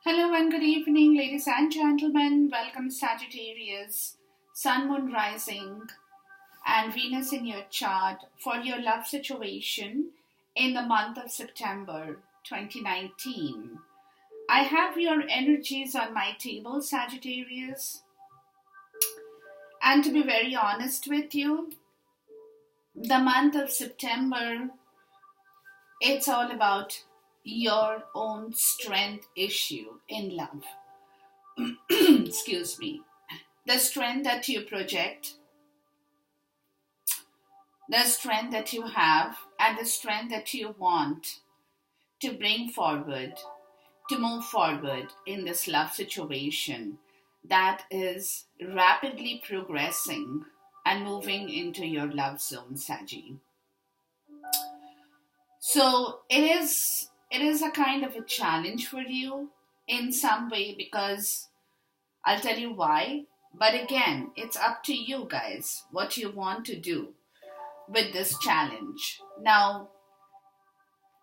Hello and good evening, ladies and gentlemen. Welcome, Sagittarius, Sun, Moon, Rising, and Venus in your chart for your love situation in the month of September 2019. I have your energies on my table, Sagittarius, and to be very honest with you, the month of September, it's all about your own strength issue in love. Excuse me. The strength that you project, the strength that you have, and the strength that you want to bring forward, to move forward in this love situation that is rapidly progressing and moving into your love zone, Saji. So it is a kind of a challenge for you in some way because I'll tell you why. But again, it's up to you guys what you want to do with this challenge. Now,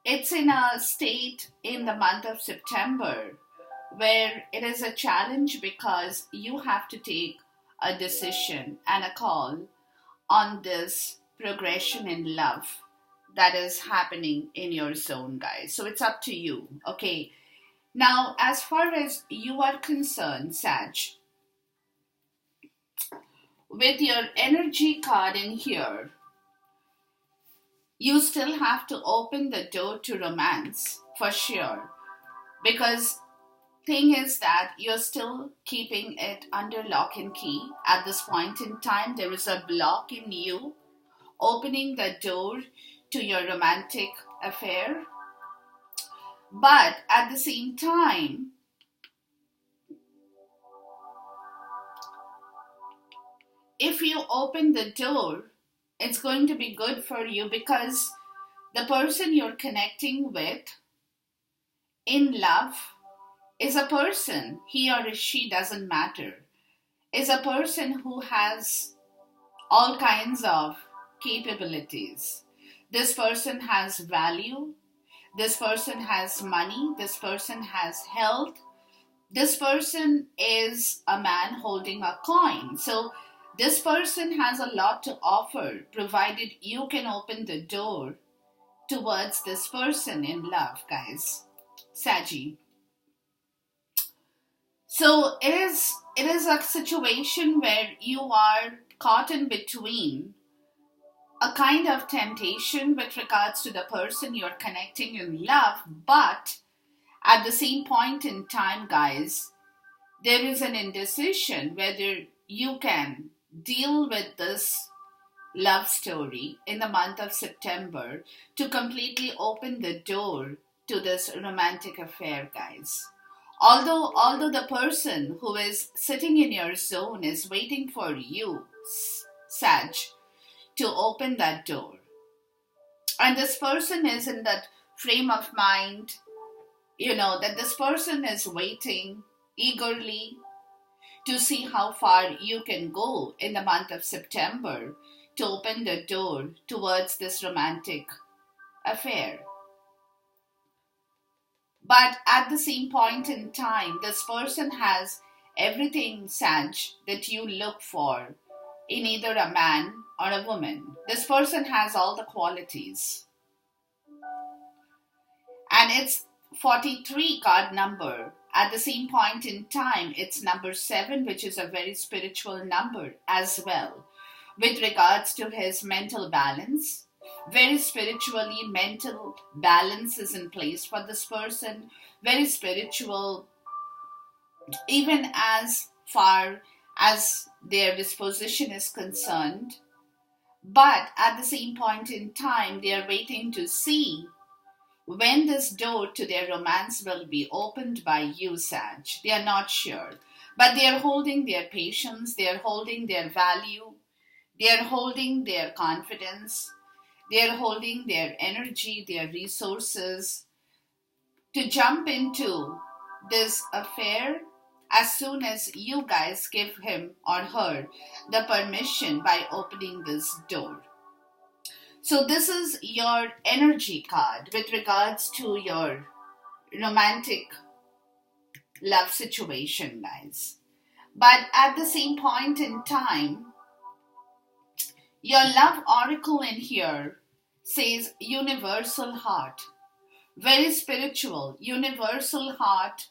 it's in a state in the month of September where it is a challenge because you have to take a decision and a call on this progression in love that is happening in your zone, guys. So it's up to you, okay? Now, as far as you are concerned, Sag, with your energy card in here, you still have to open the door to romance for sure, because thing is that you're still keeping it under lock and key at this point in time. There is a block in you opening the door to your romantic affair, but at the same time, if you open the door, it's going to be good for you because the person you're connecting with in love is a person, he or she doesn't matter, is a person who has all kinds of capabilities. This person has value, this person has money, this person has health, this person is a man holding a coin. So this person has a lot to offer, provided you can open the door towards this person in love, guys. Saggy. So it is a situation where you are caught in between a kind of temptation with regards to the person you're connecting in love, but at the same point in time, guys, there is an indecision whether you can deal with this love story in the month of September to completely open the door to this romantic affair, guys. Although the person who is sitting in your zone is waiting for you, Sag, to open that door. And this person is in that frame of mind, that this person is waiting eagerly to see how far you can go in the month of September to open the door towards this romantic affair. But at the same point in time, this person has everything, Sag, that you look for in either a man or a woman. This person has all the qualities. And it's 43 card number. At the same point in time, it's number 7, which is a very spiritual number as well. With regards to his mental balance, very spiritually, mental balance is in place for this person. Very spiritual, even as far as their disposition is concerned. But at the same point in time, they are waiting to see when this door to their romance will be opened by you, Sag. They are not sure. But they are holding their patience, they are holding their value, they are holding their confidence, they are holding their energy, their resources to jump into this affair as soon as you guys give him or her the permission by opening this door. So this is your energy card with regards to your romantic love situation, guys. But at the same point in time, your love oracle in here says universal heart. Very spiritual. Universal heart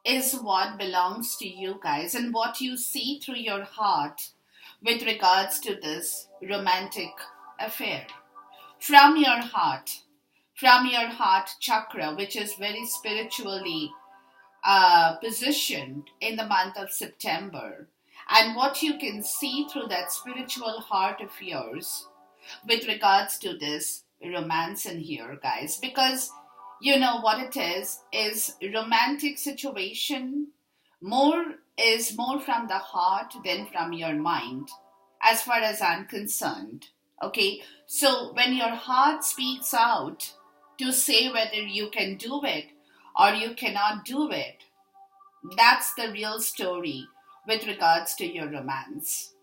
is what belongs to you guys and what you see through your heart with regards to this romantic affair. From your heart chakra, which is very spiritually positioned in the month of September, and what you can see through that spiritual heart of yours with regards to this romance in here, guys, because you know what it is romantic situation more is more from the heart than from your mind, as far as I'm concerned. Okay, so when your heart speaks out to say whether you can do it or you cannot do it, that's the real story with regards to your romance.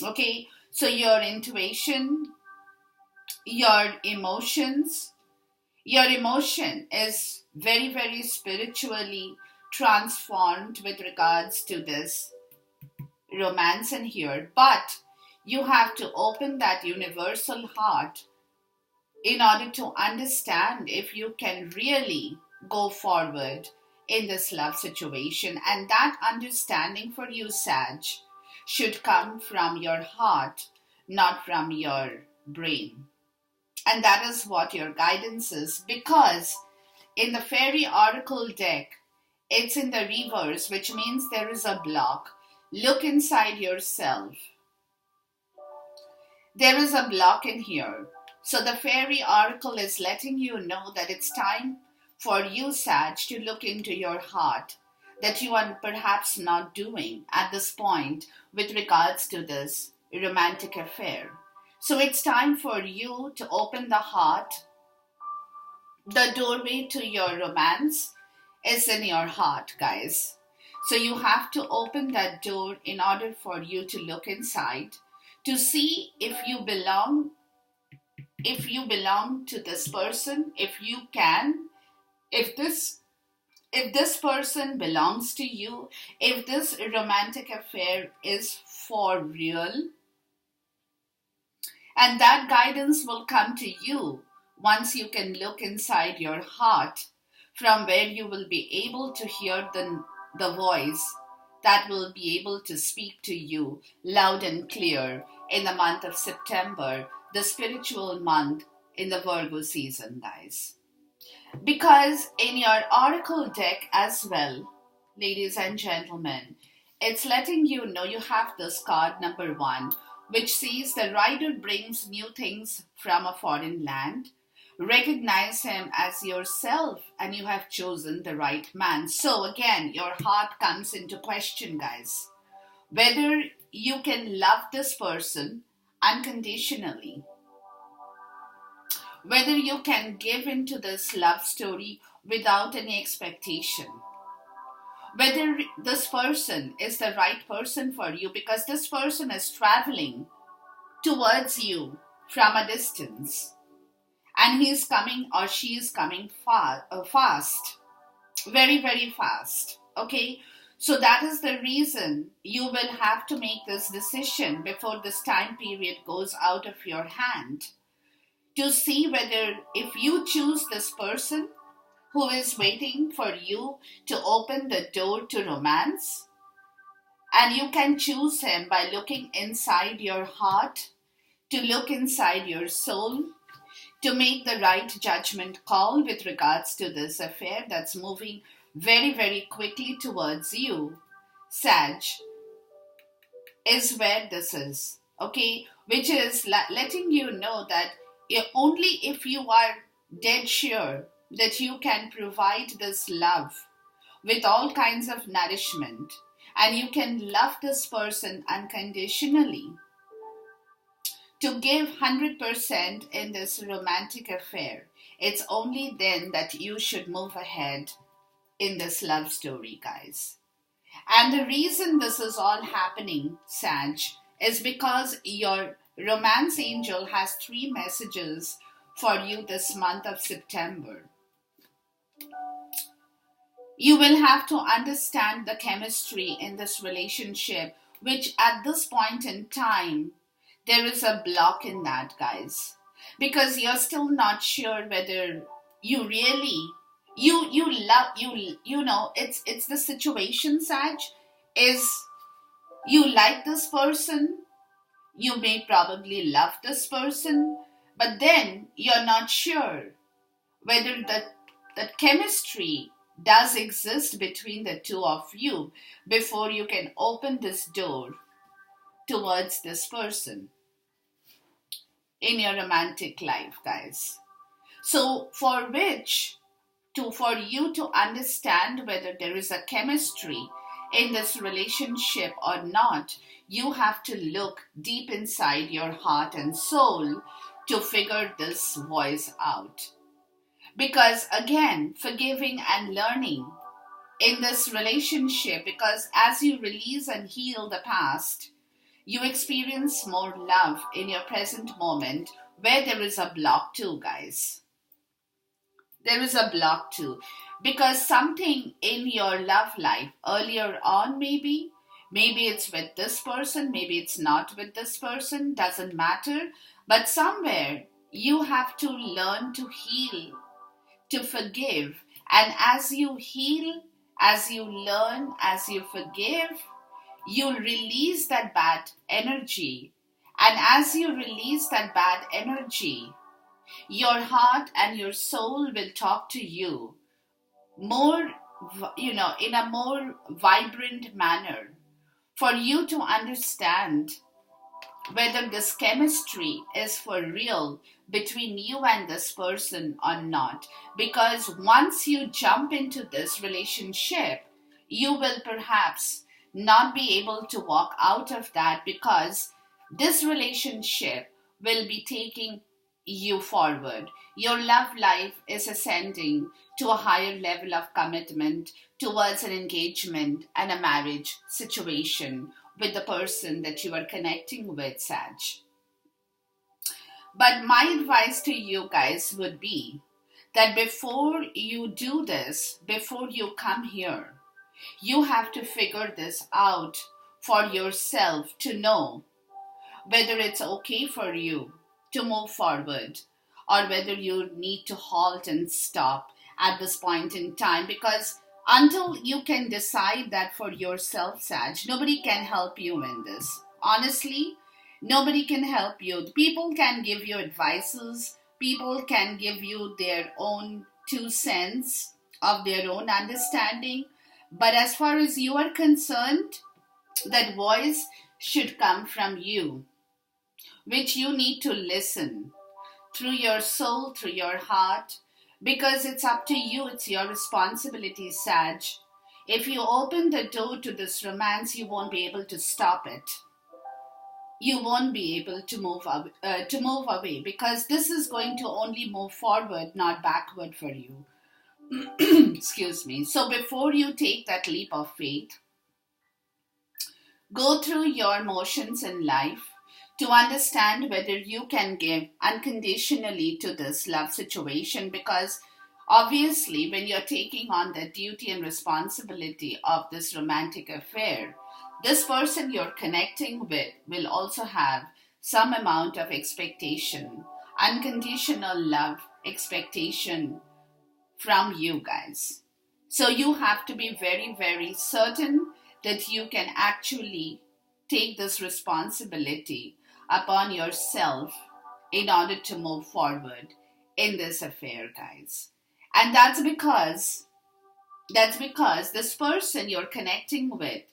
Okay, so your intuition, your emotions, your emotion is very, very spiritually transformed with regards to this romance in here. But you have to open that universal heart in order to understand if you can really go forward in this love situation. And that understanding for you, Sag, should come from your heart, not from your brain. And that is what your guidance is, because in the fairy oracle deck, it's in the reverse, which means there is a block. Look inside yourself. There is a block in here. So the fairy oracle is letting you know that it's time for you, Sag, to look into your heart that you are perhaps not doing at this point with regards to this romantic affair. So it's time for you to open the heart. The doorway to your romance is in your heart, guys. So you have to open that door in order for you to look inside to see if you belong to this person, if this person belongs to you, if this romantic affair is for real. And that guidance will come to you once you can look inside your heart, from where you will be able to hear the voice that will be able to speak to you loud and clear in the month of September, the spiritual month in the Virgo season, guys. Because in your oracle deck as well, ladies and gentlemen, it's letting you know you have this card number 1, which says the rider brings new things from a foreign land. Recognize him as yourself and you have chosen the right man. So again, your heart comes into question, guys. Whether you can love this person unconditionally. Whether you can give into this love story without any expectation. Whether this person is the right person for you, because this person is traveling towards you from a distance. And he is coming or she is coming fast. Very, very fast. Okay? So that is the reason you will have to make this decision before this time period goes out of your hand. To see whether if you choose this person who is waiting for you to open the door to romance, and you can choose him by looking inside your heart, to look inside your soul, to make the right judgment call with regards to this affair that's moving very, very quickly towards you, Sag, is where this is, okay? Which is letting you know that only if you are dead sure that you can provide this love with all kinds of nourishment and you can love this person unconditionally, to give 100% in this romantic affair, it's only then that you should move ahead in this love story, guys. And the reason this is all happening, Sag, is because your romance angel has 3 messages for you this month of September. You will have to understand the chemistry in this relationship, which at this point in time, there is a block in that, guys. Because you're still not sure whether you really you love you know it's the situation, Sag, is you like this person, you may probably love this person, but then you're not sure whether that chemistry does exist between the two of you before you can open this door towards this person in your romantic life, guys. So for you to understand whether there is a chemistry in this relationship or not, you have to look deep inside your heart and soul to figure this voice out. Because again, forgiving and learning in this relationship, because as you release and heal the past, you experience more love in your present moment, where there is a block too, guys. There is a block too. Because something in your love life earlier on, maybe it's with this person, maybe it's not with this person, doesn't matter. But somewhere you have to learn to heal, to forgive. And as you heal, as you learn, as you forgive, you'll release that bad energy. And as you release that bad energy, your heart and your soul will talk to you more, in a more vibrant manner, for you to understand whether this chemistry is for real between you and this person or not. Because once you jump into this relationship, you will perhaps not be able to walk out of that, because this relationship will be taking you forward. Your love life is ascending to a higher level of commitment towards an engagement and a marriage situation with the person that you are connecting with, Sag. But my advice to you guys would be that before you do this, before you come here, you have to figure this out for yourself to know whether it's okay for you to move forward or whether you need to halt and stop at this point in time. Because until you can decide that for yourself, Sag, nobody can help you in this. Honestly, nobody can help you. People can give you advices, people can give you their own 2 cents of their own understanding, but as far as you are concerned, that voice should come from you, which you need to listen through your soul, through your heart, because it's up to you. It's your responsibility, Sag. If you open the door to this romance, you won't be able to stop it. You won't be able to move away, because this is going to only move forward, not backward for you. Excuse me. So before you take that leap of faith, go through your motions in life to understand whether you can give unconditionally to this love situation. Because obviously, when you're taking on the duty and responsibility of this romantic affair, this person you're connecting with will also have some amount of expectation, unconditional love expectation from you guys. So you have to be very, very certain that you can actually take this responsibility upon yourself in order to move forward in this affair, guys. And that's because this person you're connecting with,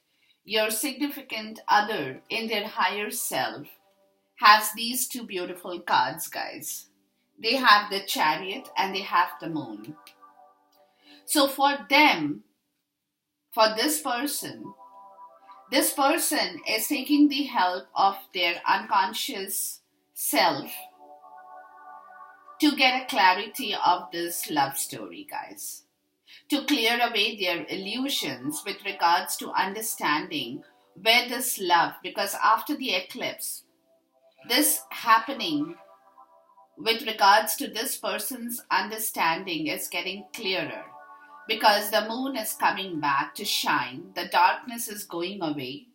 your significant other in their higher self, has these two beautiful cards, guys. They have the Chariot and they have the Moon. So for them, for this person is taking the help of their unconscious self to get a clarity of this love story, guys. To clear away their illusions with regards to understanding where this love, because after the eclipse, this happening with regards to this person's understanding is getting clearer. because the moon is coming back to shine, the darkness is going away.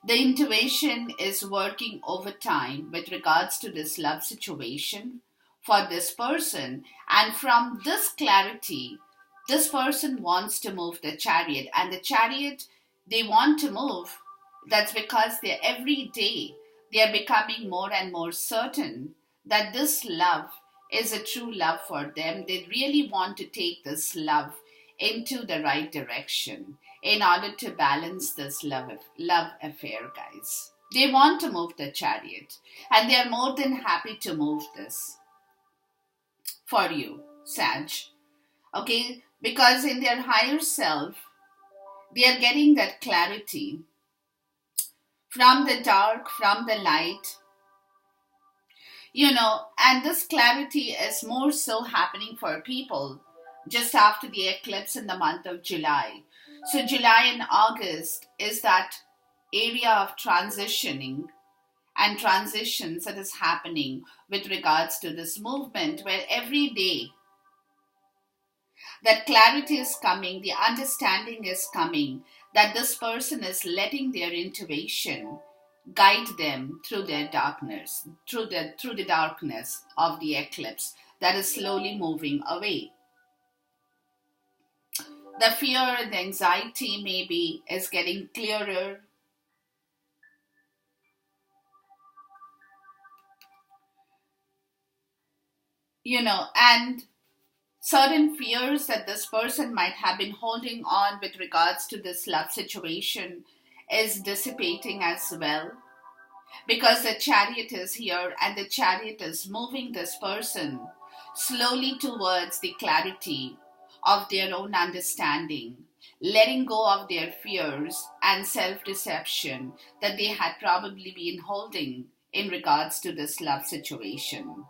The intuition is working overtime with regards to this love situation for this person, and from this clarity, this person wants to move the chariot, and the chariot they want to move. That's because they every day they are becoming more and more certain that this love is a true love for them. They really want to take this love into the right direction in order to balance this love affair, guys. They want to move the chariot, and they are more than happy to move this for you, Sag. Okay, because in their higher self, they are getting that clarity from the dark, from the light, and this clarity is more so happening for people just after the eclipse in the month of July. So, July and August is that area of transitioning and transitions that is happening with regards to this movement, where every day that clarity is coming, the understanding is coming, that this person is letting their intuition guide them through their darkness, through the darkness of the eclipse that is slowly moving away. The fear and the anxiety maybe is getting clearer. And certain fears that this person might have been holding on with regards to this love situation is dissipating as well, because the chariot is here and the chariot is moving this person slowly towards the clarity of their own understanding, letting go of their fears and self-deception that they had probably been holding in regards to this love situation.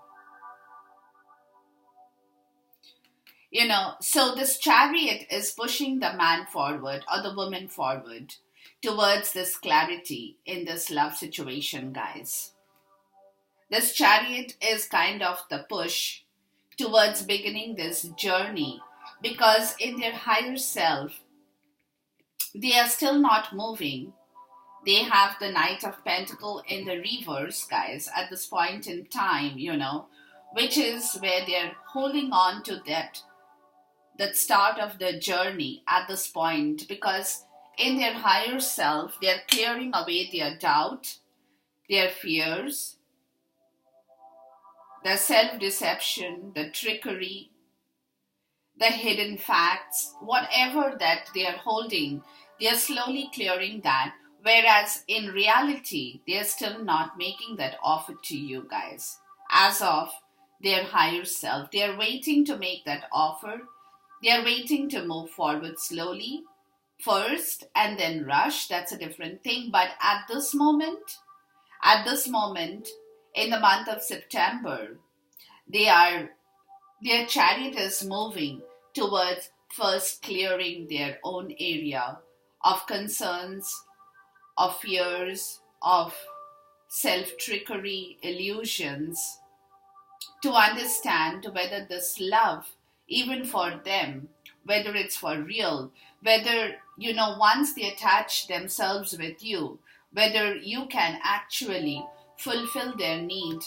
So this chariot is pushing the man forward or the woman forward towards this clarity in this love situation, guys. This chariot is kind of the push towards beginning this journey, because in their higher self, they are still not moving. They have the Knight of Pentacle in the reverse, guys, at this point in time, which is where they're holding on to that start of the journey at this point, because in their higher self, they're clearing away their doubt, their fears, the self-deception, the trickery, the hidden facts, whatever that they are holding, they are slowly clearing that. Whereas in reality, they are still not making that offer to you guys as of their higher self. They are waiting to make that offer. They are waiting to move forward slowly first and then rush. That's a different thing. But at this moment, in the month of September, their chariot is moving towards first clearing their own area of concerns, of fears, of self-trickery, illusions, to understand whether this love, even for them, whether it's for real, whether, once they attach themselves with you, whether you can actually fulfill their need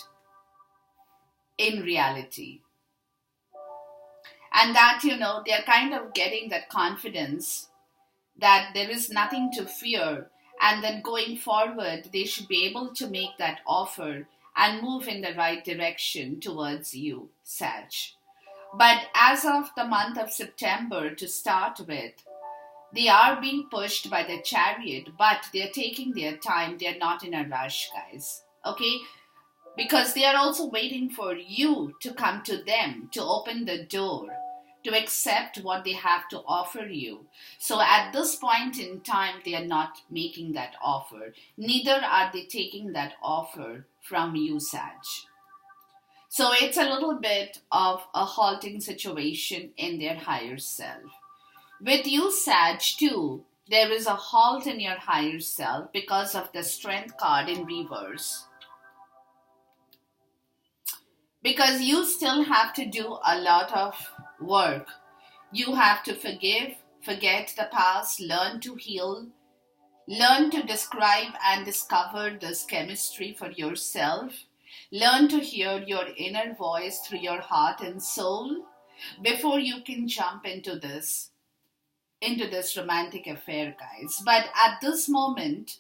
in reality. And that, they're kind of getting that confidence that there is nothing to fear, and that going forward, they should be able to make that offer and move in the right direction towards you, Sag. But as of the month of September to start with, they are being pushed by the chariot, but they're taking their time. They're not in a rush, guys. Okay? Because they are also waiting for you to come to them, to open the door, to accept what they have to offer you. So at this point in time, they are not making that offer. Neither are they taking that offer from you, Sag. So it's a little bit of a halting situation in their higher self. With you, Sag, too, there is a halt in your higher self because of the Strength card in reverse. Because you still have to do a lot of work. You have to forgive, forget the past, learn to heal, learn to describe and discover this chemistry for yourself. Learn to hear your inner voice through your heart and soul before you can jump into this romantic affair, guys. But at this moment,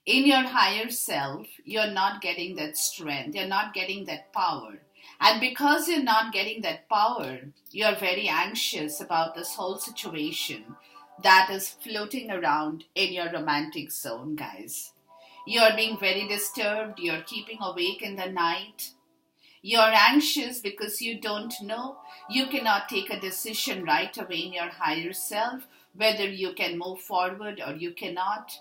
in your higher self, you're not getting that strength, you're not getting that power. And because you're not getting that power, you're very anxious about this whole situation that is floating around in your romantic zone, guys. You're being very disturbed, you're keeping awake in the night. You're anxious because you don't know. You cannot take a decision right away in your higher self whether you can move forward or you cannot,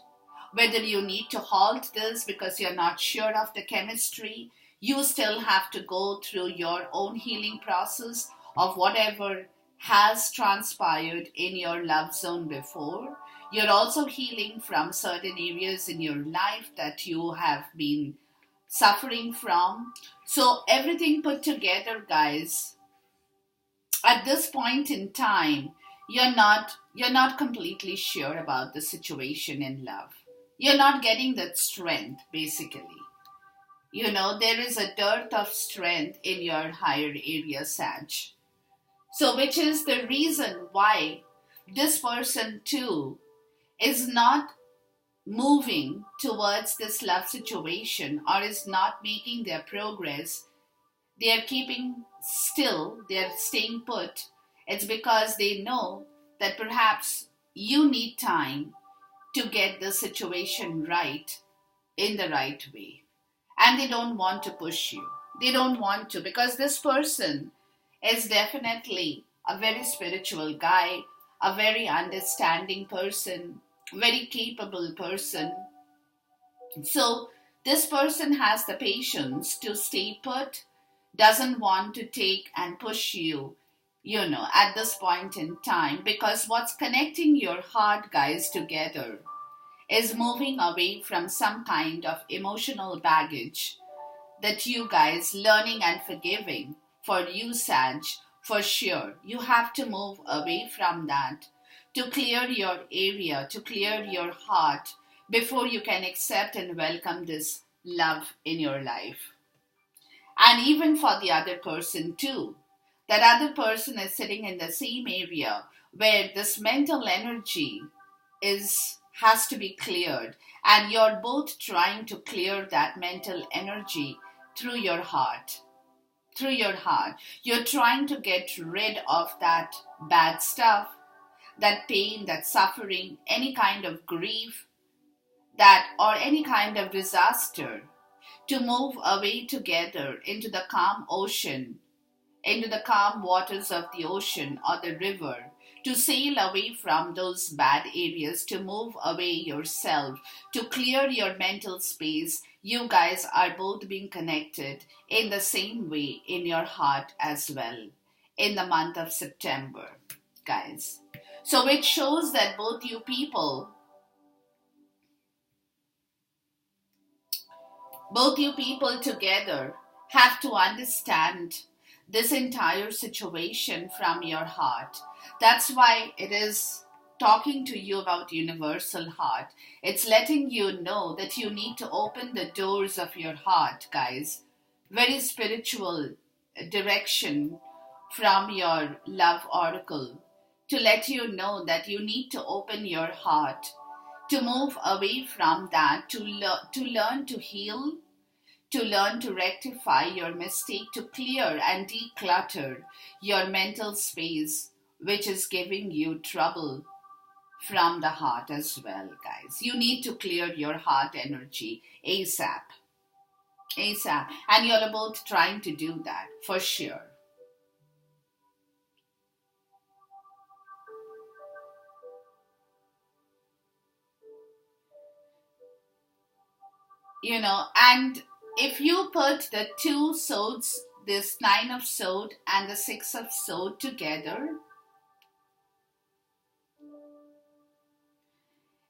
whether you need to halt this because you're not sure of the chemistry. You still have to go through your own healing process of whatever has transpired in your love zone before. You're also healing from certain areas in your life that you have been suffering from. So, everything put together, guys, at this point in time, you're not completely sure about the situation in love. You're not getting that strength, basically. There is a dearth of strength in your higher area, Sag. So, which is the reason why this person too is not moving towards this love situation or is not making their progress. They are keeping still, they are staying put. It's because they know that perhaps you need time to get the situation right in the right way. And they don't want to push you. They don't want to, because this person is definitely a very spiritual guy, a very understanding person, very capable person. So this person has the patience to stay put, doesn't want to take and push you, at this point in time, because what's connecting your heart, guys, together is moving away from some kind of emotional baggage that you guys learning and forgiving. For you, Sag, for sure, you have to move away from that to clear your area, to clear your heart before you can accept and welcome this love in your life. And even for the other person too. That other person is sitting in the same area where this mental energy has to be cleared, and you're both trying to clear that mental energy through your heart. Through your heart. You're trying to get rid of that bad stuff, that pain, that suffering, any kind of grief, that or any kind of disaster, to move away together into the calm ocean, into the calm waters of the ocean or the river, to sail away from those bad areas, to move away yourself, to clear your mental space. You guys are both being connected in the same way in your heart as well in the month of September, guys. So it shows that both you people together have to understand this entire situation from your heart. That's why it is talking to you about universal heart. It's letting you know that you need to open the doors of your heart, guys. Very spiritual direction from your love oracle to let you know that you need to open your heart, to move away from that, to learn to heal, to learn to rectify your mistake, to clear and declutter your mental space, which is giving you trouble from the heart as well, guys. You need to clear your heart energy ASAP. ASAP. And you're both trying to do that, for sure. And if you put the two swords, this nine of swords and the six of swords together,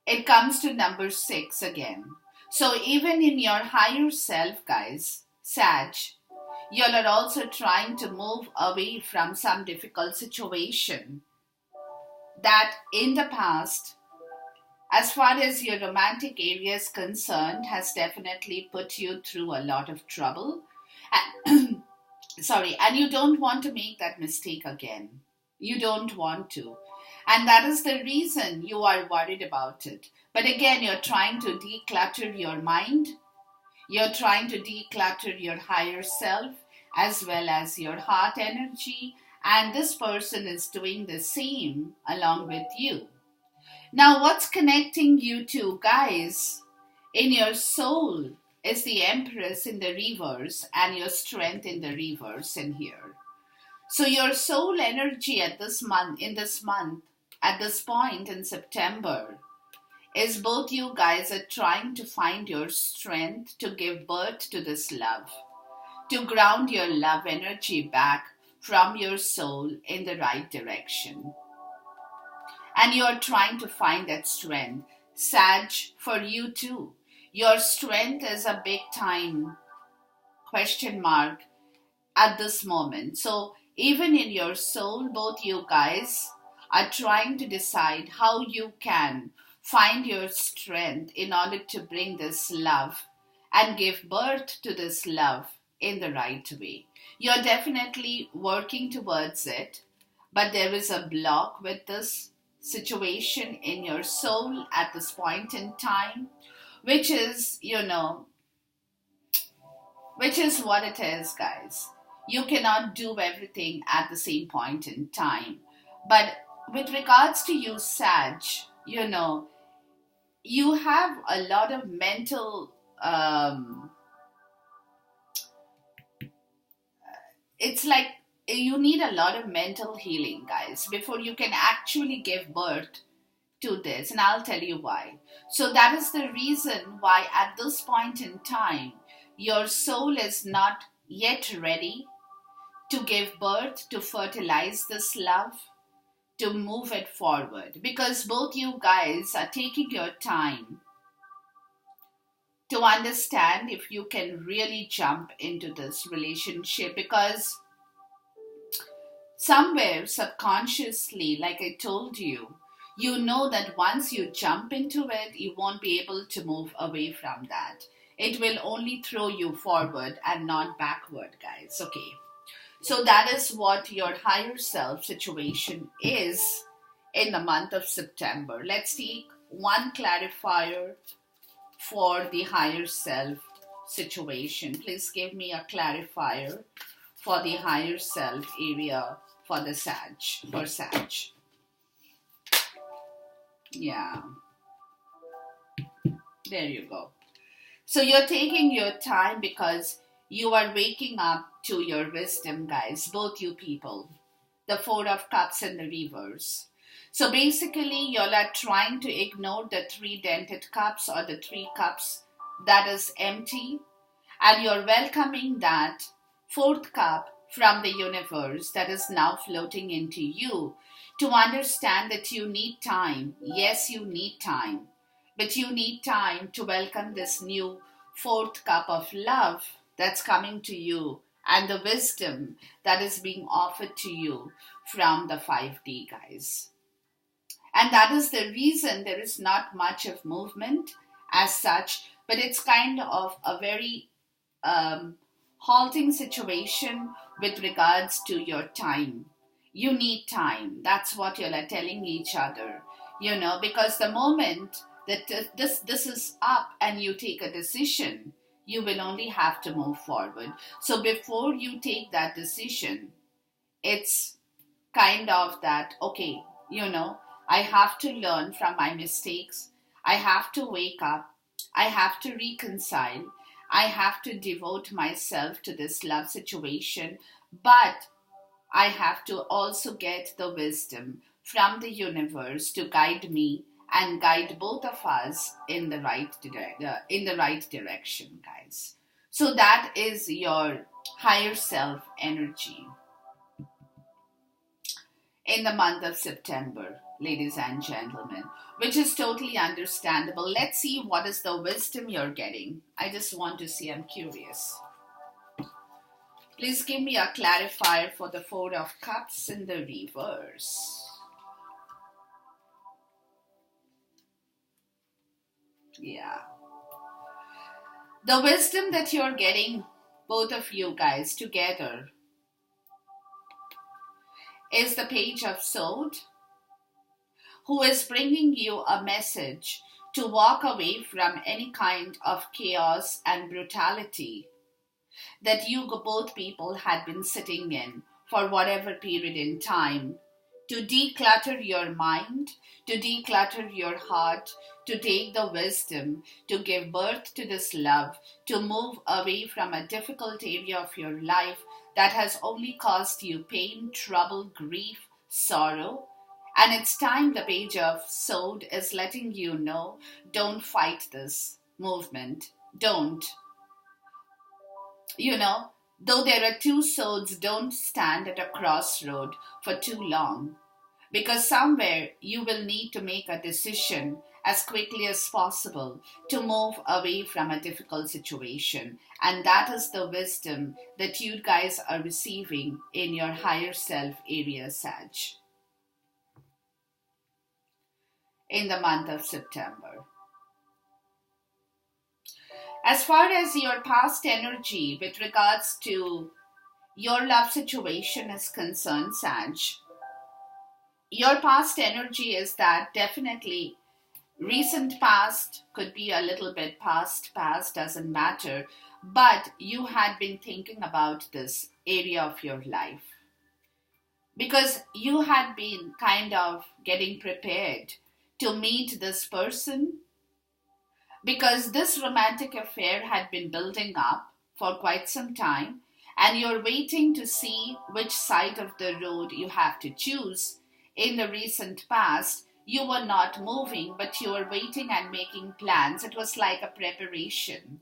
it comes to number 6 again. So even in your higher self, guys, Sag, you are also trying to move away from some difficult situation. that in the past, as far as your romantic area is concerned, has definitely put you through a lot of trouble. And, sorry, and you don't want to make that mistake again. You don't want to. And that is the reason you are worried about it. But again, you're trying to declutter your mind. You're trying to declutter your higher self as well as your heart energy. And this person is doing the same along with you. Now, what's connecting you two guys in your soul is the Empress in the reverse and your strength in the reverse in here. So your soul energy at this month, at this point in September, is both you guys are trying to find your strength to give birth to this love, to ground your love energy back from your soul in the right direction. And you're trying to find that strength. Sag, for you too. Your strength is a big time question mark at this moment. So even in your soul, both you guys are trying to decide how you can find your strength in order to bring this love and give birth to this love in the right way. You're definitely working towards it, but there is a block with this situation in your soul at this point in time, which is, which is what it is, guys. You cannot do everything at the same point in time. But with regards to you, Sag, you have a lot of mental, it's like you need a lot of mental healing, guys, before you can actually give birth to this. And I'll tell you why. So that is the reason why at this point in time, your soul is not yet ready to give birth, to fertilize this love, to move it forward. Because both you guys are taking your time to understand if you can really jump into this relationship. Because somewhere subconsciously, like I told you, you know that once you jump into it, you won't be able to move away from that. It will only throw you forward and not backward, guys. Okay. So that is what your higher self situation is in the month of September. Let's take one clarifier for the higher self situation. Please give me a clarifier for the higher self area for the Sag, for Sag. Yeah. There you go. So you're taking your time because you are waking up to your wisdom, guys, both you people. The Four of Cups and the reverse. So basically, you're like trying to ignore the three dented cups or the three cups that is empty. And you're welcoming that fourth cup from the universe that is now floating into you to understand that you need time. Yes, you need time. But you need time to welcome this new fourth cup of love that's coming to you and the wisdom that is being offered to you from the 5D, guys. And that is the reason there is not much of movement as such, but it's kind of a very halting situation with regards to your time. You need time. That's what you're telling each other, because the moment that this is up and you take a decision, you will only have to move forward. So before you take that decision, it's kind of that, okay, I have to learn from my mistakes. I have to wake up. I have to reconcile. I have to devote myself to this love situation. But I have to also get the wisdom from the universe to guide me and guide both of us in the right direction, guys. So that is your higher self energy in the month of September, ladies and gentlemen, which is totally understandable. Let's see what is the wisdom you're getting. I just want to see, I'm curious. Please give me a clarifier for the Four of Cups in the reverse. Yeah. The wisdom that you're getting, both of you guys together, is the Page of Swords, who is bringing you a message to walk away from any kind of chaos and brutality that you both people had been sitting in for whatever period in time, to declutter your mind, to declutter your heart, to take the wisdom, to give birth to this love, to move away from a difficult area of your life that has only caused you pain, trouble, grief, sorrow. And it's time the Page of Sword is letting you know, don't fight this movement. Don't. You know, though there are two swords, don't stand at a crossroad for too long. Because somewhere you will need to make a decision as quickly as possible to move away from a difficult situation. And that is the wisdom that you guys are receiving in your higher self area, Sag, in the month of September. As far as your past energy with regards to your love situation is concerned, Sag, your past energy is that definitely recent past, could be a little bit past, doesn't matter, but you had been thinking about this area of your life because you had been kind of getting prepared to meet this person, because this romantic affair had been building up for quite some time and you're waiting to see which side of the road you have to choose. In the recent past, you were not moving, but you were waiting and making plans. It was like a preparation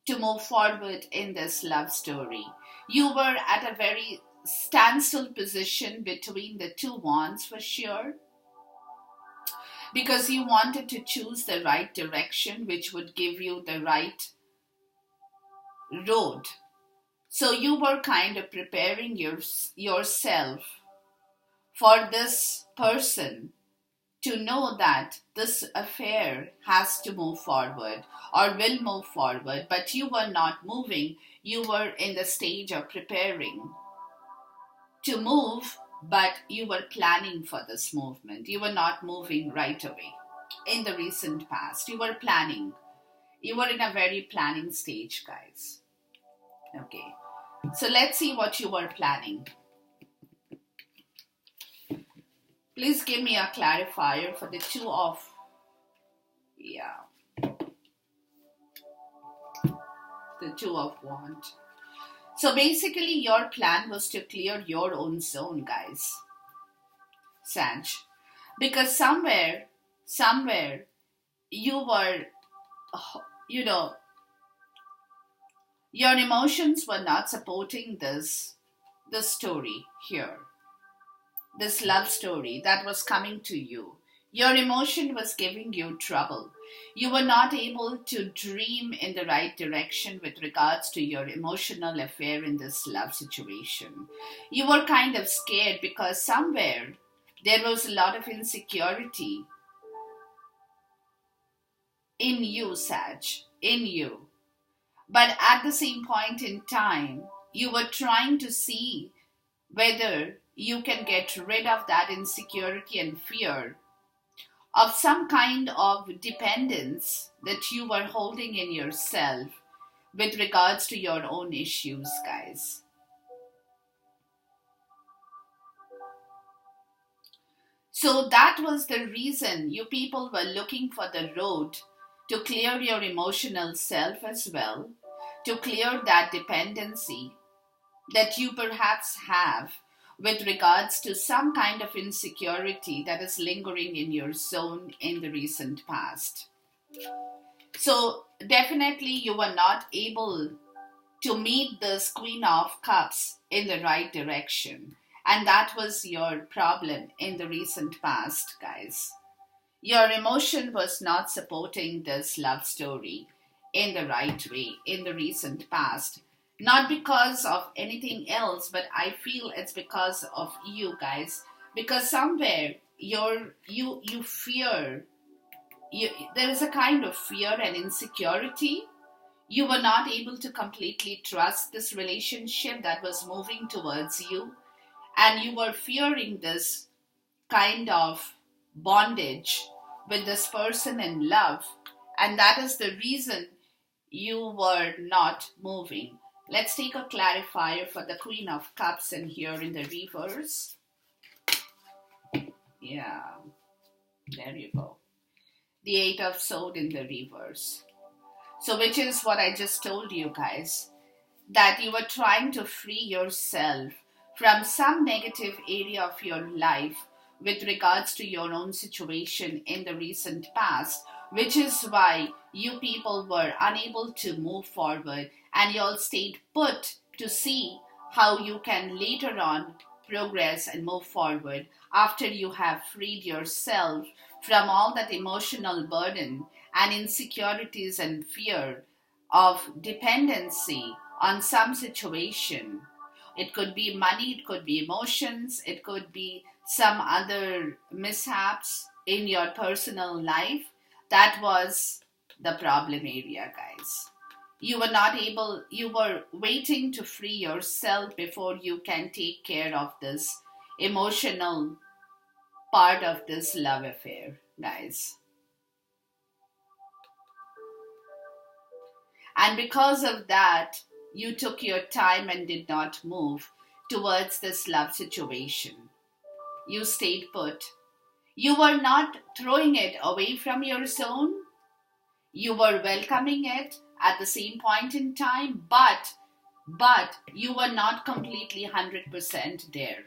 to move forward in this love story. You were at a very standstill position between the two wands for sure, because you wanted to choose the right direction, which would give you the right road. So you were kind of preparing yourself for this person to know that this affair has to move forward or will move forward, but you were not moving. You were in the stage of preparing to move, but you were planning for this movement. You were not moving right away. In the recent past, you were planning. You were in a very planning stage, guys. Okay. So let's see what you were planning. Please give me a clarifier for the Two of, the Two of Wands. So basically your plan was to clear your own zone, guys. Sag. Because somewhere, you were, your emotions were not supporting this story here. This love story that was coming to you. Your emotion was giving you trouble. You were not able to dream in the right direction with regards to your emotional affair in this love situation. You were kind of scared because somewhere there was a lot of insecurity in you, Sag, in you. But at the same point in time, you were trying to see whether you can get rid of that insecurity and fear of some kind of dependence that you were holding in yourself with regards to your own issues, guys. So that was the reason you people were looking for the road to clear your emotional self as well, to clear that dependency that you perhaps have with regards to some kind of insecurity that is lingering in your zone in the recent past. So definitely you were not able to meet this Queen of Cups in the right direction. And that was your problem in the recent past, guys. Your emotion was not supporting this love story in the right way in the recent past. Not because of anything else, but I feel it's because of you guys. Because somewhere you fear there is a kind of fear and insecurity. You were not able to completely trust this relationship that was moving towards you, and you were fearing this kind of bondage with this person in love, and that is the reason you were not moving. Let's take a clarifier for the Queen of Cups in here in the reverse. Yeah, there you go. The Eight of Swords in the reverse. So which is what I just told you guys, that you were trying to free yourself from some negative area of your life with regards to your own situation in the recent past, which is why you people were unable to move forward and you all stayed put to see how you can later on progress and move forward after you have freed yourself from all that emotional burden and insecurities and fear of dependency on some situation. It could be money, it could be emotions, it could be some other mishaps in your personal life. That was the problem area, guys. You were waiting to free yourself before you can take care of this emotional part of this love affair, guys. And because of that, you took your time and did not move towards this love situation. You stayed put. You were not throwing it away from your zone. You were welcoming it at the same point in time, but you were not completely 100% there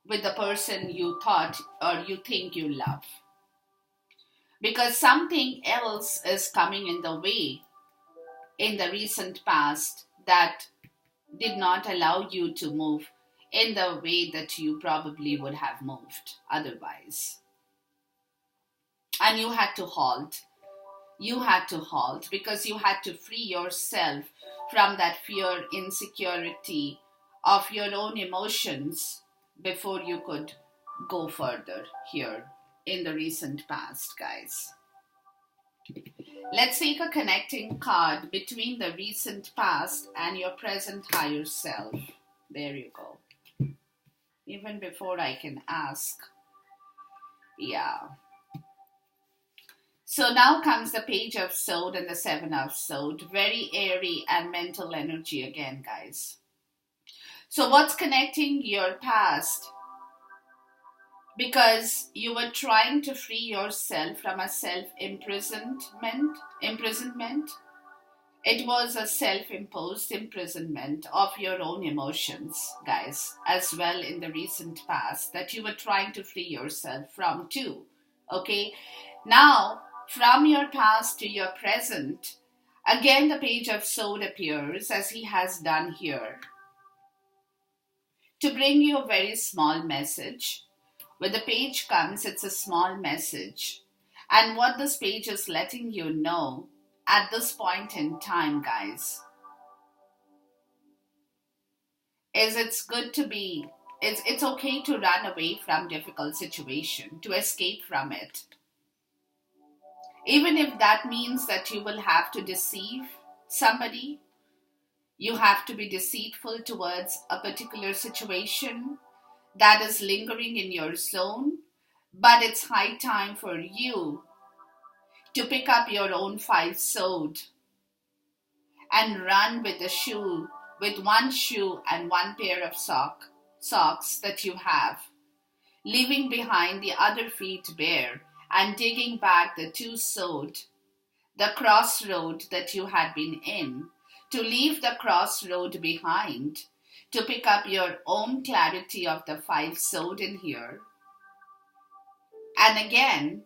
with the person you thought or you think you love. Because something else is coming in the way in the recent past that did not allow you to move in the way that you probably would have moved otherwise. And you had to halt. You had to halt because you had to free yourself from that fear, insecurity of your own emotions before you could go further here in the recent past, guys. Let's take a connecting card between the recent past and your present higher self. There you go. Even before I can ask. Yeah. So now comes the Page of Swords and the Seven of Swords. Very airy and mental energy again, guys. So what's connecting your past? Because you were trying to free yourself from a self-imprisonment. It was a self-imposed imprisonment of your own emotions, guys, as well in the recent past that you were trying to free yourself from too. Okay? Now, from your past to your present, again the Page of Swords appears as he has done here to bring you a very small message. When the page comes, it's a small message. And what this page is letting you know at this point in time, guys, is it's okay to run away from difficult situation, to escape from it. Even if that means that you will have to deceive somebody, you have to be deceitful towards a particular situation that is lingering in your zone, but it's high time for you to pick up your own 5 swords and run with one shoe and one pair of socks that you have, leaving behind the other feet bare and digging back the 2 swords, the crossroad that you had been in, to leave the crossroad behind, to pick up your own clarity of the 5 swords in here. And again,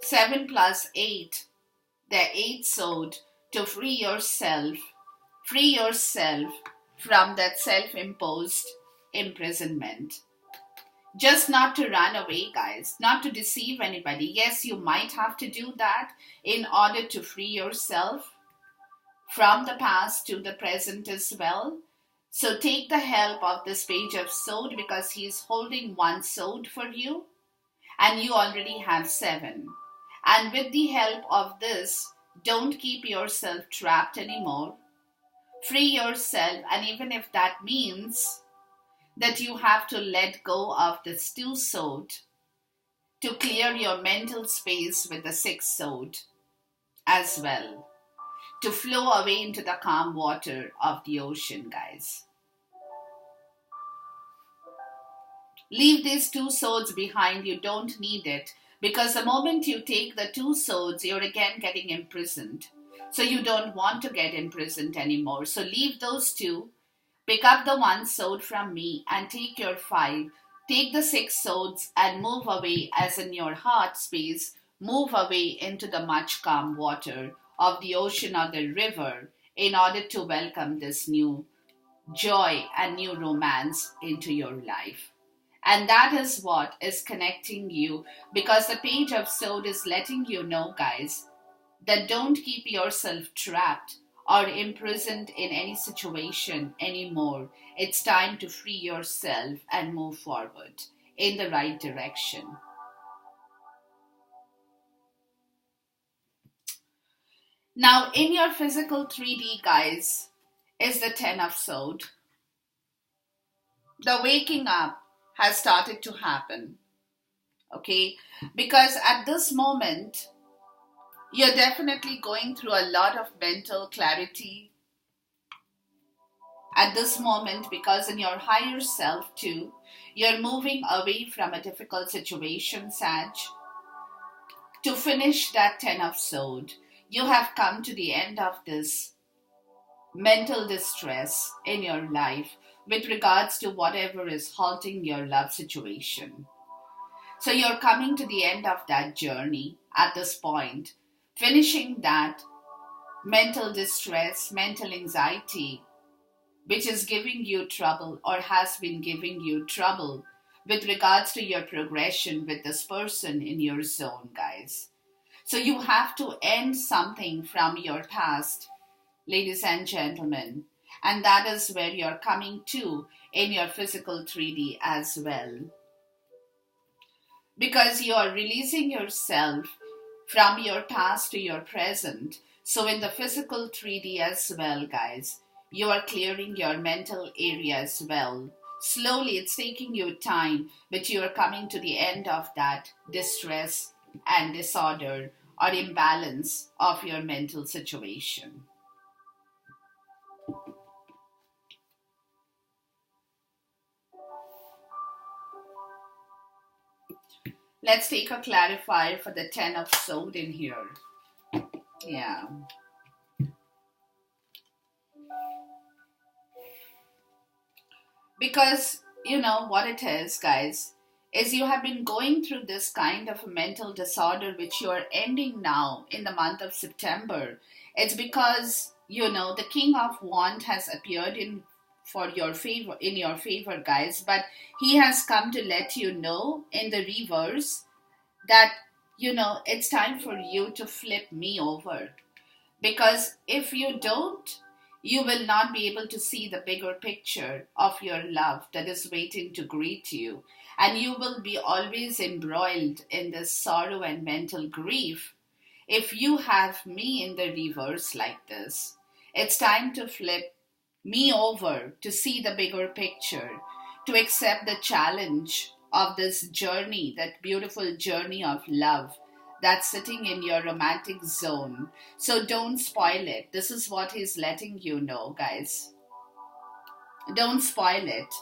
7 plus 8, the 8 swords, to free yourself from that self-imposed imprisonment. Just not to run away, guys, not to deceive anybody. Yes, you might have to do that in order to free yourself from the past to the present as well. So take the help of this page of sword, because he's holding one sword for you and you already have 7. And with the help of this, don't keep yourself trapped anymore. Free yourself, and even if that means that you have to let go of this 2 sword to clear your mental space with the 6 sword as well, to flow away into the calm water of the ocean, guys. Leave these 2 swords behind. You don't need it, because the moment you take the 2 swords, you're again getting imprisoned. So you don't want to get imprisoned anymore. So leave those 2. Pick up the 1 sword from me and take your 5. Take the 6 swords and move away, as in your heart space. Move away into the much calm water of the ocean or the river in order to welcome this new joy and new romance into your life. And that is what is connecting you, because the page of sword is letting you know, guys, that don't keep yourself trapped or imprisoned in any situation anymore. It's time to free yourself and move forward in the right direction. Now, in your physical 3D, guys, is the 10 of Swords. The waking up has started to happen, okay? Because at this moment, you're definitely going through a lot of mental clarity at this moment, because in your higher self too, you're moving away from a difficult situation, Sag. To finish that 10 of Swords, you have come to the end of this mental distress in your life with regards to whatever is halting your love situation. So you're coming to the end of that journey at this point, finishing that mental distress, mental anxiety, which is giving you trouble or has been giving you trouble with regards to your progression with this person in your zone, guys. So you have to end something from your past, ladies and gentlemen. And that is where you're coming to in your physical 3D as well. Because you are releasing yourself from your past to your present. So in the physical 3D as well, guys, you are clearing your mental area as well. Slowly, it's taking you time, but you are coming to the end of that distress and disorder or imbalance of your mental situation. Let's take a clarifier for the 10 of Swords in here. Yeah. Because, you know, what it is, guys, is you have been going through this kind of a mental disorder which you are ending now in the month of September. It's because, you know, the King of Wands has appeared in your favor, guys, but he has come to let you know in the reverse that, you know, it's time for you to flip me over. Because if you don't, you will not be able to see the bigger picture of your love that is waiting to greet you. And you will be always embroiled in this sorrow and mental grief. If you have me in the reverse like this, it's time to flip me over to see the bigger picture, to accept the challenge of this journey, that beautiful journey of love that's sitting in your romantic zone. So don't spoil it. This is what he's letting you know, guys. Don't spoil it.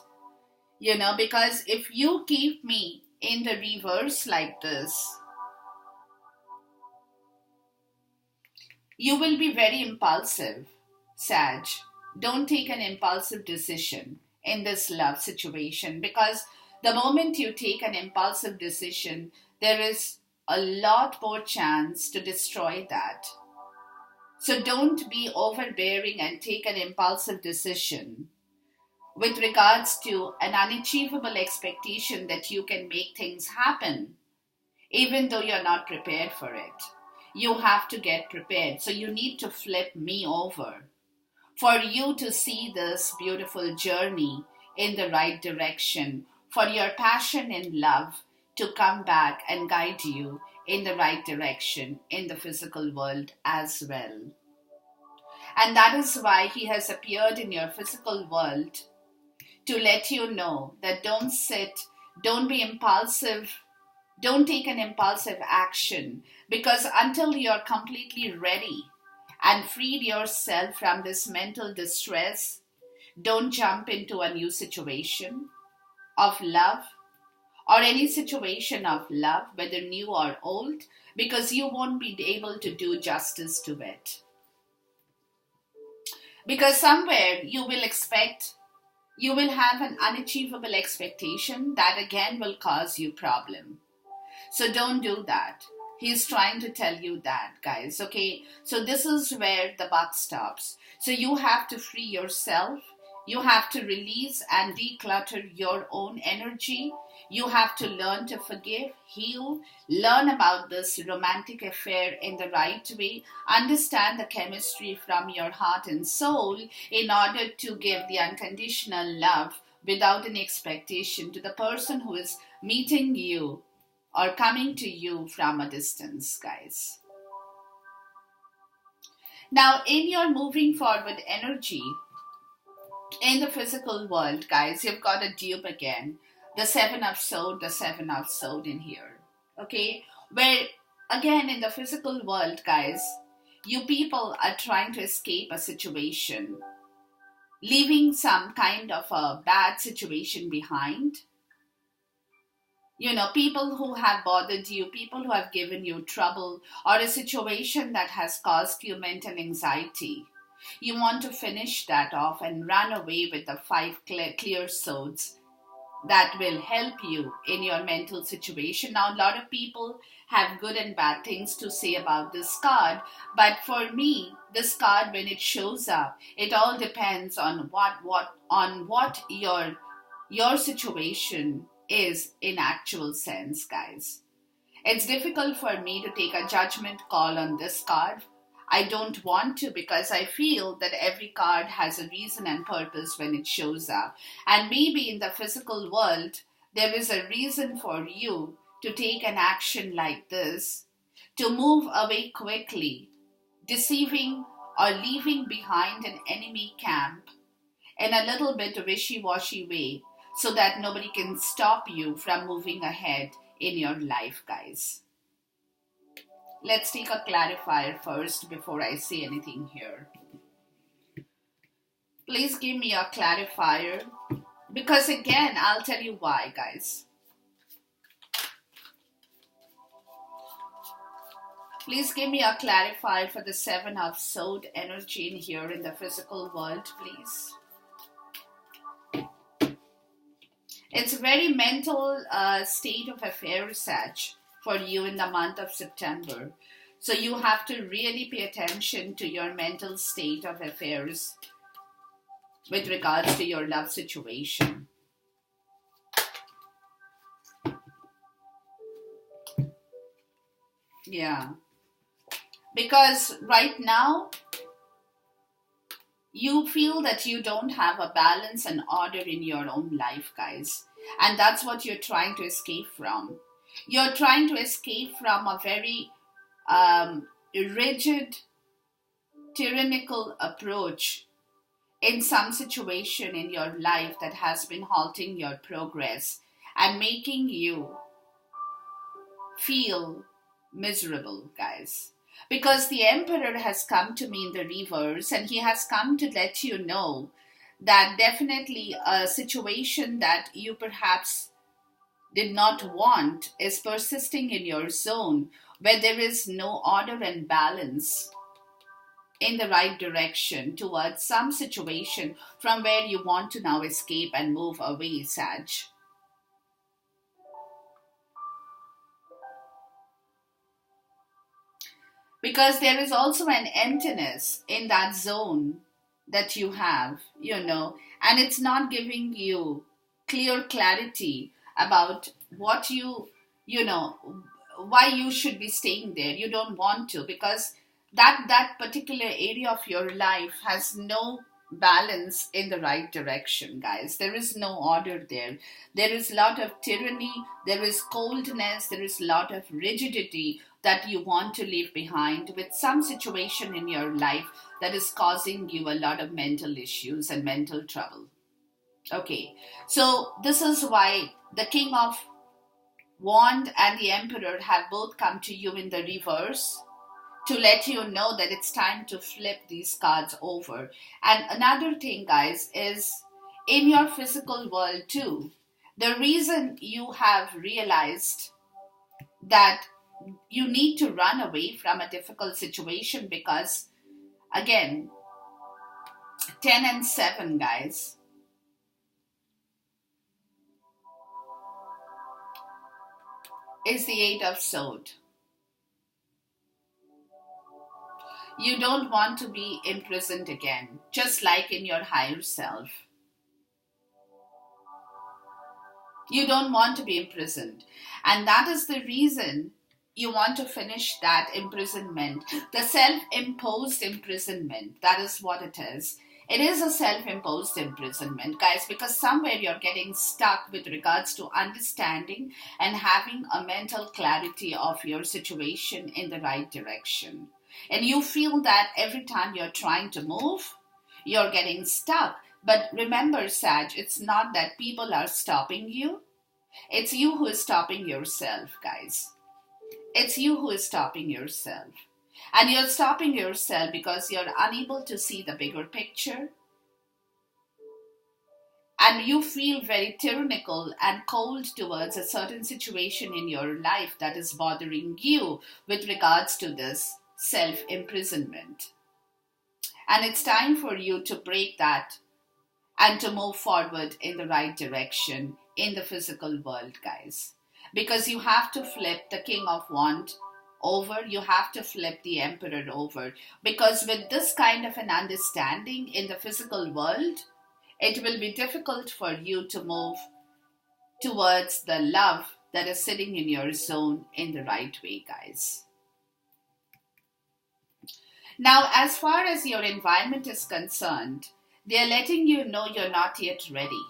You know, because if you keep me in the reverse like this, you will be very impulsive, Sag. Don't take an impulsive decision in this love situation, because the moment you take an impulsive decision, there is a lot more chance to destroy that. So don't be overbearing and take an impulsive decision with regards to an unachievable expectation that you can make things happen, even though you're not prepared for it. You have to get prepared. So you need to flip me over for you to see this beautiful journey in the right direction, for your passion and love to come back and guide you in the right direction in the physical world as well. And that is why he has appeared in your physical world to let you know that don't sit, don't be impulsive, don't take an impulsive action, because until you're completely ready and freed yourself from this mental distress, don't jump into a new situation of love or any situation of love, whether new or old, because you won't be able to do justice to it. Because somewhere you will have an unachievable expectation that again will cause you problem. So don't do that. He's trying to tell you that, guys, okay? So this is where the buck stops. So you have to free yourself. You have to release and declutter your own energy. You have to learn to forgive, heal, learn about this romantic affair in the right way, understand the chemistry from your heart and soul in order to give the unconditional love without any expectation to the person who is meeting you or coming to you from a distance, guys. Now, in your moving forward energy, in the physical world, guys, you've got a dupe again. The Seven of Swords in here. Okay? Where, again, in the physical world, guys, you people are trying to escape a situation, leaving some kind of a bad situation behind. You know, people who have bothered you, people who have given you trouble, or a situation that has caused you mental anxiety. You want to finish that off and run away with the 5 clear swords that will help you in your mental situation. Now, a lot of people have good and bad things to say about this card, but for me, this card, when it shows up, it all depends on what your situation is in actual sense, guys. It's difficult for me to take a judgment call on this card. I don't want to, because I feel that every card has a reason and purpose when it shows up. And maybe in the physical world, there is a reason for you to take an action like this, to move away quickly, deceiving or leaving behind an enemy camp in a little bit wishy-washy way, so that nobody can stop you from moving ahead in your life, guys. Let's take a clarifier first before I say anything here. Please give me a clarifier, because again, I'll tell you why, guys. Please give me a clarifier for the Seven of Swords energy in here in the physical world, please. It's a very mental state of affairs, Sag, for you in the month of September. So you have to really pay attention to your mental state of affairs with regards to your love situation. Yeah. Because right now, you feel that you don't have a balance and order in your own life, guys. And that's what you're trying to escape from. You're trying to escape from a very rigid, tyrannical approach in some situation in your life that has been halting your progress and making you feel miserable, guys. Because the Emperor has come to me in the reverse, and he has come to let you know that definitely a situation that you perhaps did not want is persisting in your zone, where there is no order and balance in the right direction towards some situation from where you want to now escape and move away, Sag. Because there is also an emptiness in that zone that you have, and it's not giving you clear clarity about what why you should be staying there. You don't want to, because that particular area of your life has no balance in the right direction, guys. There is no order there. There is a lot of tyranny, there is coldness, there is a lot of rigidity that you want to leave behind with some situation in your life that is causing you a lot of mental issues and mental trouble. Okay, so this is why the King of Wand and the Emperor have both come to you in the reverse to let you know that it's time to flip these cards over. And another thing, guys, is in your physical world too, the reason you have realized that you need to run away from a difficult situation because, again, 10 and 7, guys, is the 8 of Swords. You don't want to be imprisoned again, just like in your higher self. You don't want to be imprisoned. And that is the reason you want to finish that imprisonment. The self-imposed imprisonment, that is what it is. It is a self-imposed imprisonment, guys, because somewhere you're getting stuck with regards to understanding and having a mental clarity of your situation in the right direction. And you feel that every time you're trying to move, you're getting stuck. But remember, Sag, it's not that people are stopping you. It's you who is stopping yourself, guys. It's you who is stopping yourself. And you're stopping yourself because you're unable to see the bigger picture. And you feel very tyrannical and cold towards a certain situation in your life that is bothering you with regards to this self-imprisonment. And it's time for you to break that and to move forward in the right direction in the physical world, guys. Because you have to flip the King of Wands over, you have to flip the Emperor over. Because with this kind of an understanding in the physical world, it will be difficult for you to move towards the love that is sitting in your zone in the right way, guys. Now, as far as your environment is concerned, they are letting you know you're not yet ready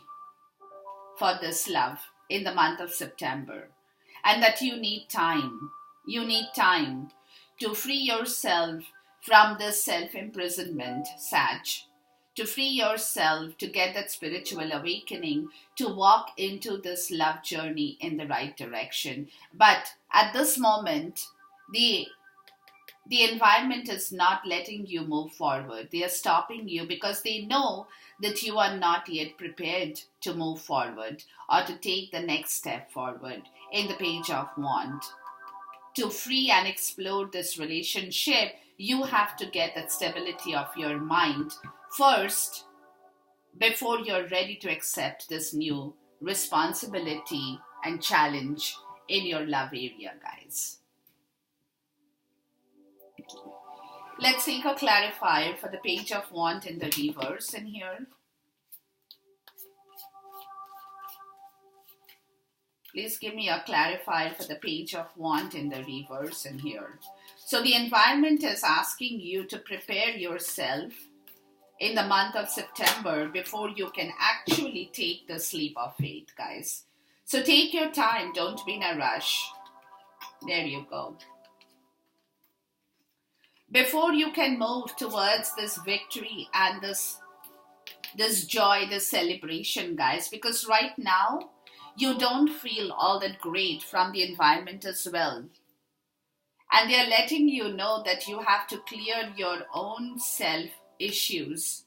for this love in the month of September, and that you need time. You need time to free yourself from this self-imprisonment, Sag, to free yourself to get that spiritual awakening, to walk into this love journey in the right direction. But at this moment, the environment is not letting you move forward. They are stopping you because they know that you are not yet prepared to move forward or to take the next step forward in the Page of Wands. To free and explore this relationship, you have to get that stability of your mind first before you're ready to accept this new responsibility and challenge in your love area, guys. Let's take a clarifier for the Page of Wands in the reverse in here. Please give me a clarifier for the Page of Wands in the reverse in here. So the environment is asking you to prepare yourself in the month of September before you can actually take the leap of faith, guys. So take your time. Don't be in a rush. There you go. Before you can move towards this victory and this joy, this celebration, guys, because right now you don't feel all that great from the environment as well. And they're letting you know that you have to clear your own self issues.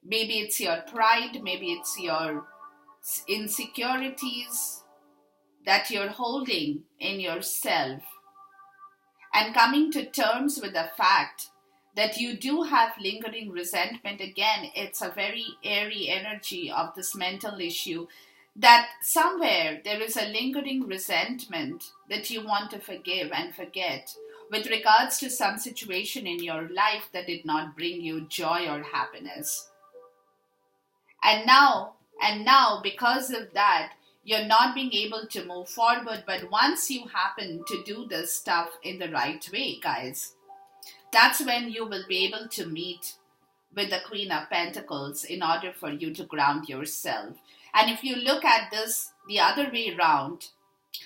Maybe it's your pride, maybe it's your insecurities that you're holding in yourself. And coming to terms with the fact that you do have lingering resentment. Again, it's a very airy energy of this mental issue, that somewhere there is a lingering resentment that you want to forgive and forget with regards to some situation in your life that did not bring you joy or happiness. And now, because of that, you're not being able to move forward. But once you happen to do this stuff in the right way, guys, that's when you will be able to meet with the Queen of Pentacles in order for you to ground yourself. And if you look at this the other way around,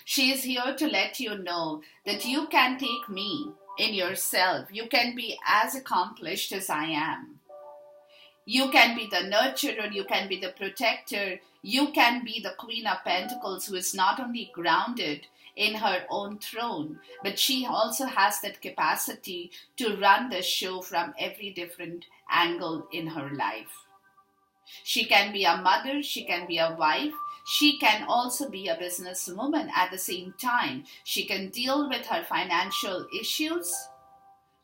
she is here to let you know that you can take me in yourself. You can be as accomplished as I am. You can be the nurturer, you can be the protector, you can be the Queen of Pentacles who is not only grounded in her own throne, but she also has that capacity to run the show from every different angle in her life. She can be a mother, she can be a wife, she can also be a businesswoman at the same time. She can deal with her financial issues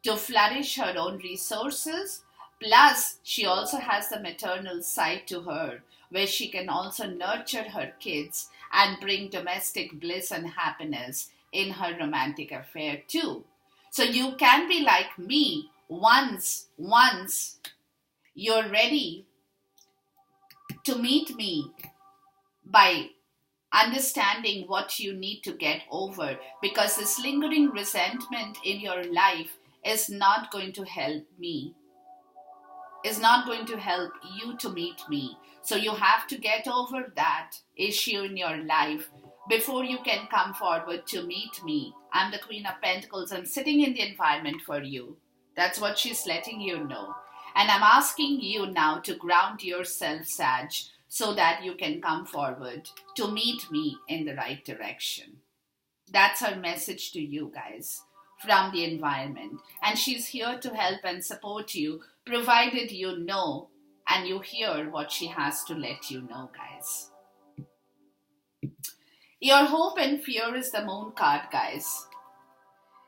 to flourish her own resources. Plus, she also has the maternal side to her, where she can also nurture her kids and bring domestic bliss and happiness in her romantic affair too. So you can be like me once you're ready to meet me by understanding what you need to get over, because this lingering resentment in your life is not going to help me, is not going to help you to meet me. So you have to get over that issue in your life before you can come forward to meet me. I'm the Queen of Pentacles. I'm sitting in the environment for you. That's what she's letting you know. And I'm asking you now to ground yourself, Sag, so that you can come forward to meet me in the right direction. That's her message to you guys from the environment. And she's here to help and support you, provided you know and you hear what she has to let you know, guys. Your hope and fear is the Moon card, guys.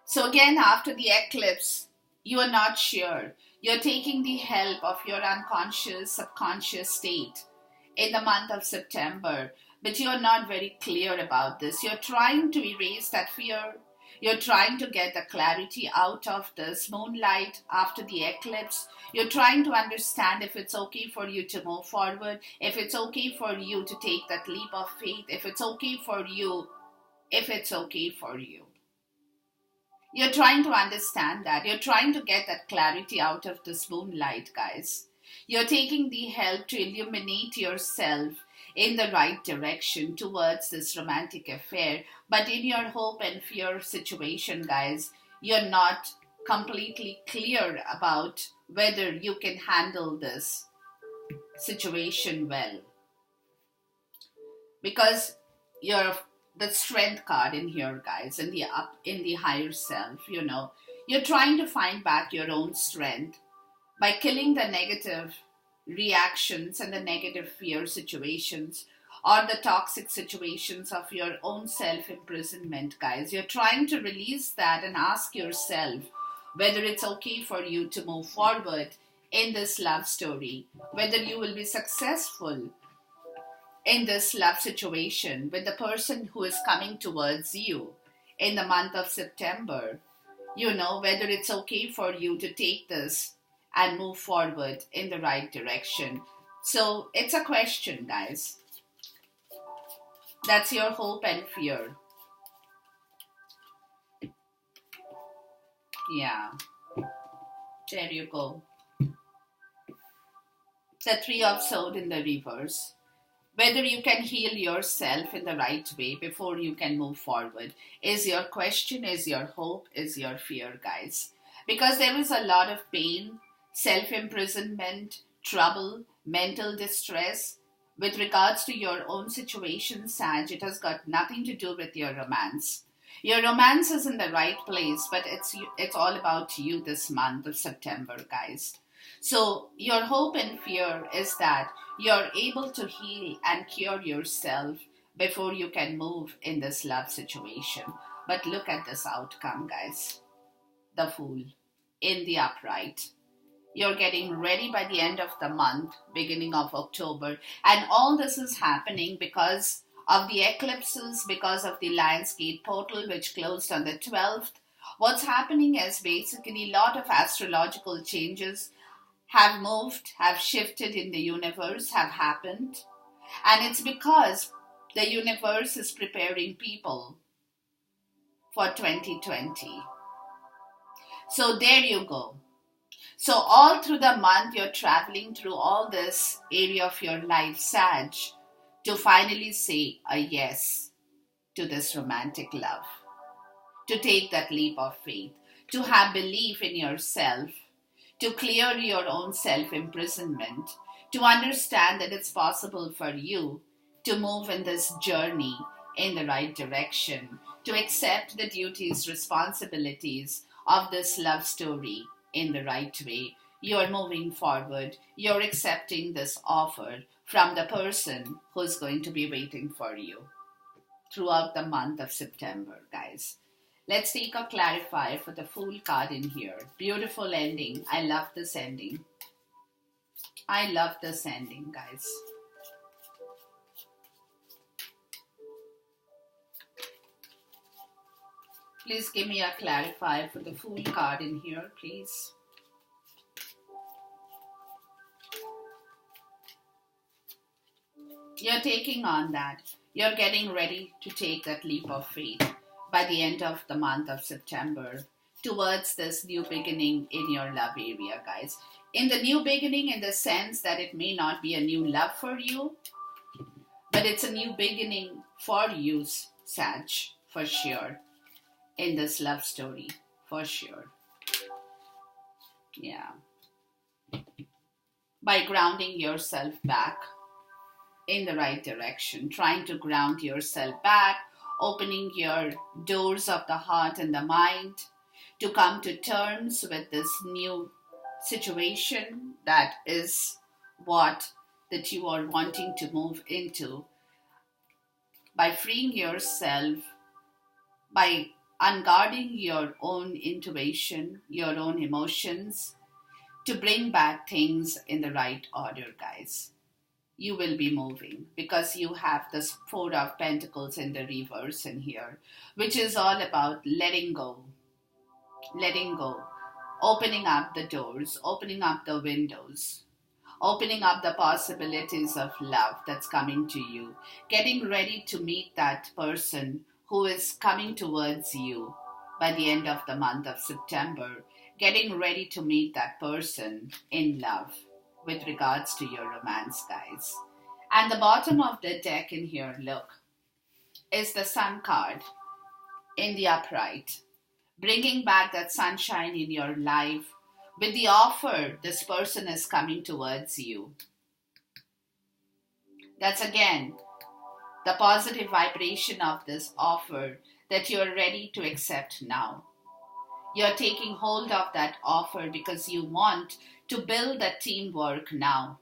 So again, after the eclipse, you are not sure. You're taking the help of your unconscious, subconscious state in the month of September, but you're not very clear about this. You're trying to erase that fear. You're trying to get the clarity out of this moonlight after the eclipse. You're trying to understand if it's okay for you to move forward, if it's okay for you to take that leap of faith, if it's okay for you, if it's okay for you. You're trying to understand that. You're trying to get that clarity out of this moonlight, guys. You're taking the help to illuminate yourself in the right direction towards this romantic affair. But in your hope and fear situation, guys, you're not completely clear about whether you can handle this situation well. Because you're the strength card in here, guys, in the higher self, you're trying to find back your own strength by killing the negative reactions and the negative fear situations or the toxic situations of your own self-imprisonment, guys. You're trying to release that and ask yourself whether it's okay for you to move forward in this love story, whether you will be successful in this love situation with the person who is coming towards you in the month of September, whether it's okay for you to take this and move forward in the right direction. So it's a question, guys. That's your hope and fear. Yeah. There you go. The Three of Swords in the reverse. Whether you can heal yourself in the right way before you can move forward is your question, is your hope, is your fear, guys. Because there is a lot of pain, self-imprisonment, trouble, mental distress. With regards to your own situation, Sag, it has got nothing to do with your romance. Your romance is in the right place, but it's all about you this month of September, guys. So your hope and fear is that you're able to heal and cure yourself before you can move in this love situation. But look at this outcome, guys. The Fool in the upright. You're getting ready by the end of the month, beginning of October. And all this is happening because of the eclipses, because of the Lionsgate portal, which closed on the 12th. What's happening is basically a lot of astrological changes have moved, have shifted in the universe, have happened. And it's because the universe is preparing people for 2020. So there you go. So all through the month, you're traveling through all this area of your life, Sag, to finally say a yes to this romantic love, to take that leap of faith, to have belief in yourself, to clear your own self-imprisonment, to understand that it's possible for you to move in this journey in the right direction, to accept the duties, responsibilities of this love story in the right way. You're moving forward. You're accepting this offer from the person who's going to be waiting for you throughout the month of September, guys. Let's take a clarifier for the Fool card in here. Beautiful ending. I love this ending. I love this ending, guys. Please give me a clarifier for the Fool card in here, please. You're taking on that. You're getting ready to take that leap of faith by the end of the month of September towards this new beginning in your love area, guys. In the new beginning, in the sense that it may not be a new love for you, but it's a new beginning for you, Sag, for sure, in this love story, for sure. Yeah. By grounding yourself back in the right direction, trying to ground yourself back, opening your doors of the heart and the mind to come to terms with this new situation that is what that you are wanting to move into, by freeing yourself, by unguarding your own intuition, your own emotions, to bring back things in the right order, guys. You will be moving because you have this Four of Pentacles in the reverse in here, which is all about letting go, opening up the doors, opening up the windows, opening up the possibilities of love that's coming to you, getting ready to meet that person who is coming towards you by the end of the month of September, getting ready to meet that person in love with regards to your romance, guys. And the bottom of the deck in here, look, is the Sun card in the upright, bringing back that sunshine in your life with the offer this person is coming towards you. That's again the positive vibration of this offer that you're ready to accept now. You're taking hold of that offer because you want to build that teamwork now.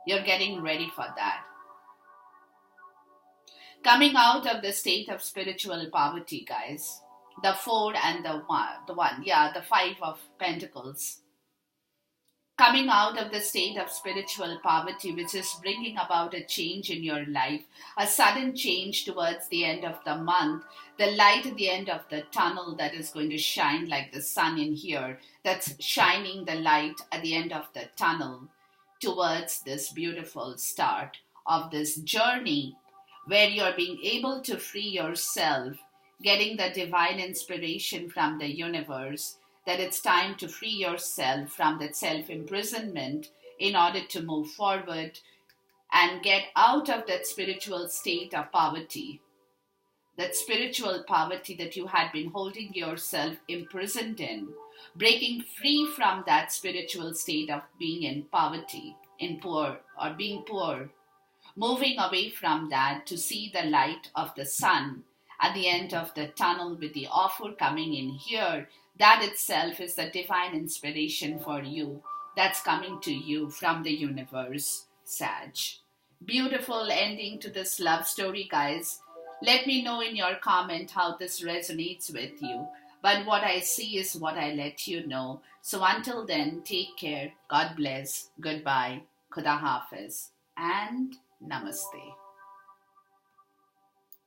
You're getting ready for that. Coming out of the state of spiritual poverty, guys. The 4 and the 1. Yeah, the 5 of Pentacles. Coming out of the state of spiritual poverty, which is bringing about a change in your life, a sudden change towards the end of the month, the light at the end of the tunnel that is going to shine like the sun in here, that's shining the light at the end of the tunnel towards this beautiful start of this journey where you're being able to free yourself, getting the divine inspiration from the universe, that it's time to free yourself from that self-imprisonment in order to move forward and get out of that spiritual state of poverty, that spiritual poverty that you had been holding yourself imprisoned in, breaking free from that spiritual state of being in poverty, in poor, or being poor, moving away from that to see the light of the sun at the end of the tunnel with the offer coming in here. That itself is the divine inspiration for you that's coming to you from the universe, Sag. Beautiful ending to this love story, guys. Let me know in your comment how this resonates with you. But what I see is what I let you know. So until then, take care. God bless. Goodbye. Khuda Hafiz. And Namaste.